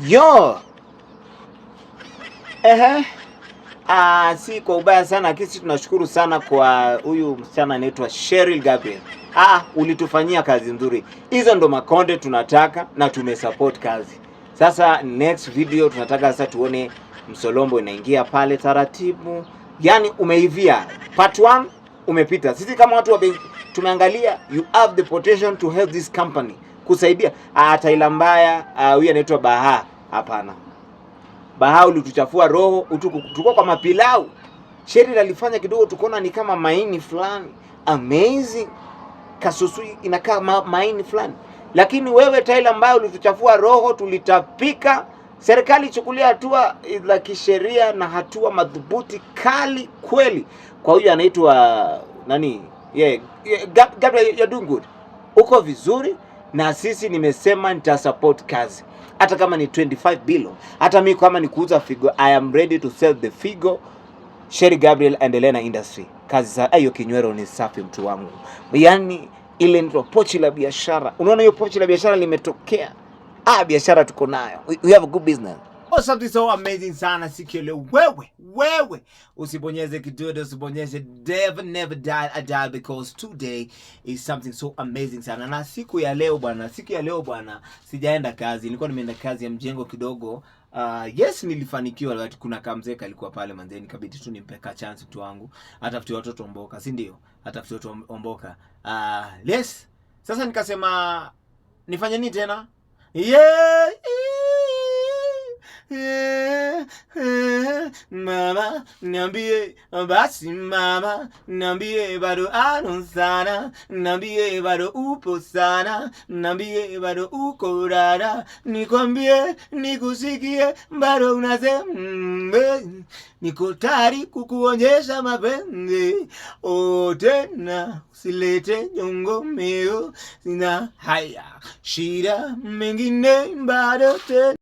Yo. Si kwa ubaya sana, kisi tunashukuru sana kwa huyu msichana anaitwa Cheryl Gabriel. Ulitufanyia kazi nzuri. Hizo ndo makonde tunataka na tumesupport kazi. Sasa next video tunataka sasa tuone Msolombo inaingia pale taratibu. Yaani umeivia. Part 1 umepita. Sisi kama watu tumeangalia, you have the potential to help this company. Kusaidia. Taila mbaya, huyu anaitwa Baha. Hapana. Baha ulituchafua roho, tulikuwa kwa mapilau. Cheryl alifanya kidogo tukaona ni kama maini fulani. Amazing. Kasusu inakaa maini fulani. Lakini wewe Taila mbaya ulituchafua roho, tulitapika. Serikali ichukulia hatua za kisheria na hatua madhubuti kali kweli. Kwa huyu anaitwa nani? Gabriel, you're doing good. Uko vizuri na sisi nimesema nitasupport kazi. Hata kama ni 25 billion, hata mimi kama ni kuuza figo, I am ready to sell the figo. Cheryl Gabriel endelea na industry. Kazi za hiyo kinywero ni safi mtu wangu. Yaani ile ndio pochi la biashara. Unaona hiyo pochi la biashara limetokea. Biashara tuko nayo. We have a good business. Something so amazing sana siku leo. Wewe usibonyeze kidude, usibonyeze never die because today is something so amazing sana. Na siku ya leo bwana, sijaenda kazi. Nilikuwa nimeenda kazi ya mjengo kidogo. Yes, nilifanikiwa, lakini kuna kamzeka alikuwa pale manzeni, kabidi tu nimpeka chance mtu wangu. Atafutie watoto omboka, si ndio? Atafutie watoto omboka. Yes. Sasa nikasema nifanye nini tena? Mama, niambie basi mama, niambie bado ano sana, niambie bado upo sana, niambie bado uko rada, nikwambie nikusikie bado unasema, niko tayari kukuonyesha mapenzi. Tena usilete nyongo meo, sina haya shida mengine bado tena.